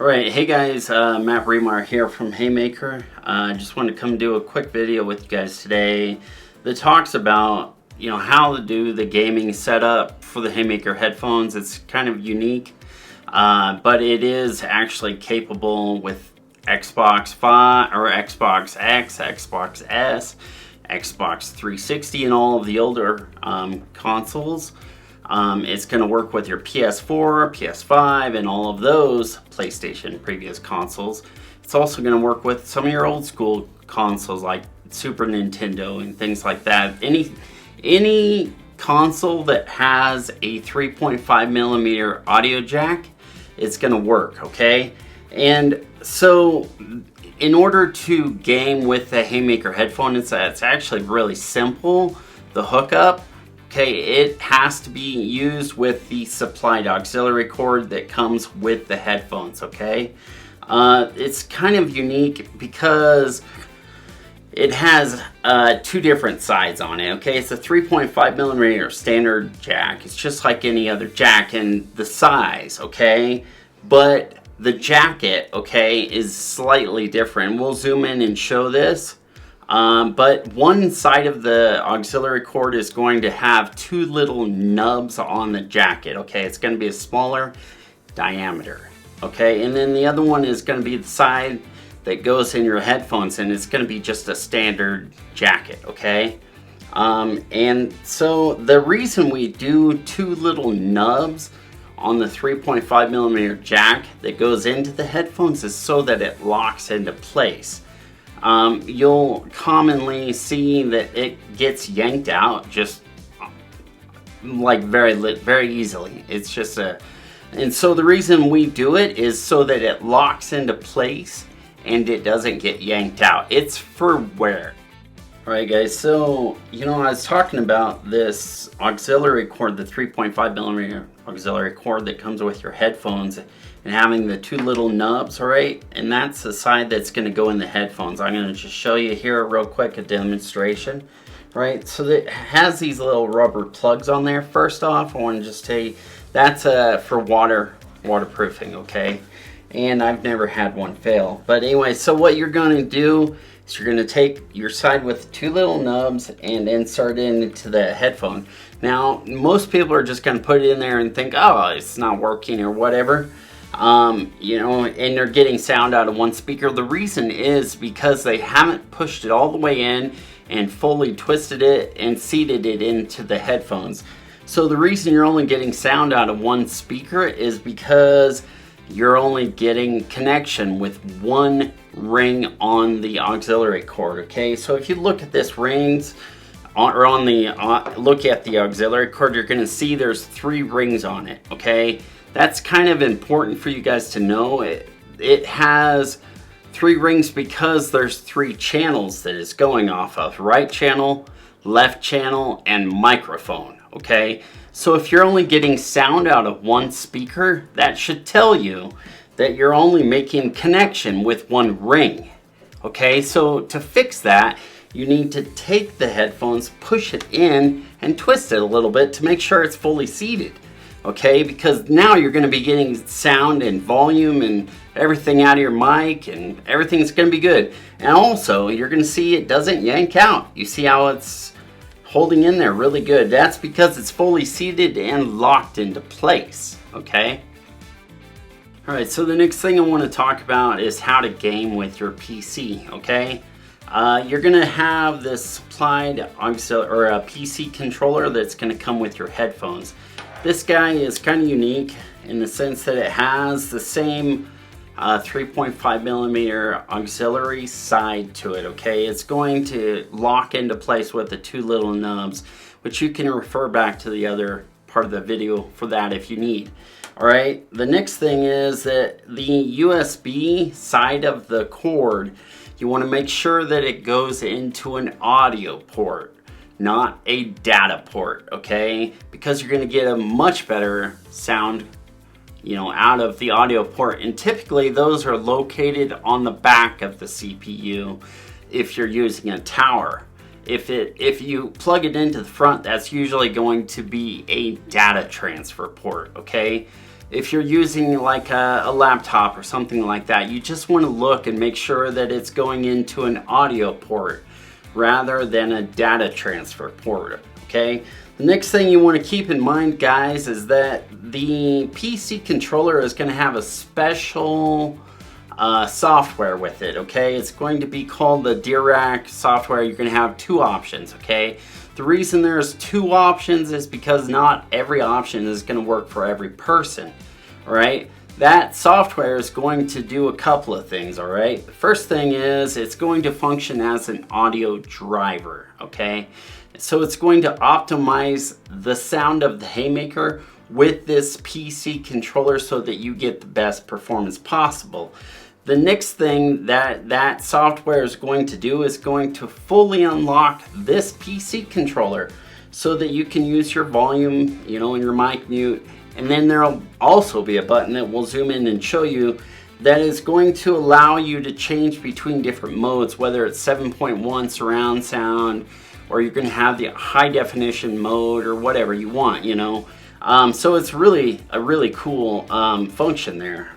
Alright, hey guys, Matt Remar here from Haymaker. I just wanted to come do a quick video with you guys today that talks about, how to do the gaming setup for the Haymaker headphones. It's kind of unique, but it is actually capable with Xbox 5 or Xbox X, Xbox S, Xbox 360, and all of the older consoles. It's going to work with your PS4, PS5, and all of those PlayStation previous consoles. It's also going to work with some of your old school consoles like Super Nintendo and things like that. Any console that has a 3.5 millimeter audio jack, it's going to work, okay? And so in order to game with the Haymaker headphone, it's actually really simple, the hookup. Okay, it has to be used with the supplied auxiliary cord that comes with the headphones, okay? It's kind of unique because it has two different sides on it, okay? It's a 3.5 millimeter standard jack. It's just like any other jack in the size, okay? But the jacket, okay, is slightly different. We'll zoom in and show this. But one side of the auxiliary cord is going to have two little nubs on the jacket, okay? It's going to be a smaller diameter, okay? And then the other one is going to be the side that goes in your headphones, and it's going to be just a standard jacket, okay? And so the reason we do two little nubs on the 3.5 millimeter jack that goes into the headphones is so that it locks into place. You'll commonly see that it gets yanked out just like very easily. It's just and so the reason we do it is so that it locks into place and it doesn't get yanked out. It's for wear. Alright guys, so I was talking about this auxiliary cord, the 3.5 millimeter auxiliary cord that comes with your headphones, and having the two little nubs, alright? And that's the side that's going to go in the headphones. I'm going to just show you here real quick a demonstration, right? So it has these little rubber plugs on there. First off, I want to just tell you that's for waterproofing, okay? And I've never had one fail. But anyway, so what you're going to do is you're going to take your side with two little nubs and insert it into the headphone. Now, most people are just going to put it in there and think, oh, it's not working or whatever. And they're getting sound out of one speaker. The reason is because they haven't pushed it all the way in and fully twisted it and seated it into the headphones. So the reason you're only getting sound out of one speaker is because you're only getting connection with one ring on the auxiliary cord, okay? So if you look at this rings, or on the look at the auxiliary cord, you're going to see there's three rings on it, okay? That's kind of important for you guys to know. It has three rings because there's three channels that it's going off of: right channel, left channel, and microphone, okay? So if you're only getting sound out of one speaker, that should tell you that you're only making connection with one ring, okay? So to fix that, you need to take the headphones, push it in, and twist it a little bit to make sure it's fully seated, okay? Because now you're going to be getting sound and volume and everything out of your mic, and everything's going to be good. And also, you're going to see it doesn't yank out. You see how it's holding in there really good? That's because it's fully seated and locked into place, okay? Alright, so the next thing I want to talk about is how to game with your PC, okay? You're going to have this supplied auxiliary or a PC controller that's going to come with your headphones. This guy is kind of unique in the sense that it has the same 3.5 millimeter auxiliary side to it, okay? It's going to lock into place with the two little nubs, which you can refer back to the other part of the video for that if you need. Alright, the next thing is that the USB side of the cord, you want to make sure that it goes into an audio port, not a data port, okay? Because you're going to get a much better sound out of the audio port, and typically those are located on the back of the CPU if you're using a tower. If you plug it into the front, that's usually going to be a data transfer port, okay? if you're using like a laptop or something like that, you just want to look and make sure that it's going into an audio port rather than a data transfer port, okay? The next thing you want to keep in mind, guys, is that the PC controller is going to have a special software with it, okay? It's going to be called the Dirac software. You're going to have two options, okay? The reason there's two options is because not every option is going to work for every person, all right? That software is going to do a couple of things, all right? The first thing is it's going to function as an audio driver, okay? So it's going to optimize the sound of the Haymaker with this PC controller so that you get the best performance possible. The next thing that software is going to do is going to fully unlock this PC controller so that you can use your volume, you know, and your mic mute. And then there'll also be a button that will zoom in and show you that is going to allow you to change between different modes, whether it's 7.1 surround sound, or you're going to have the high definition mode, or whatever you want, you know. So it's really a really cool function there.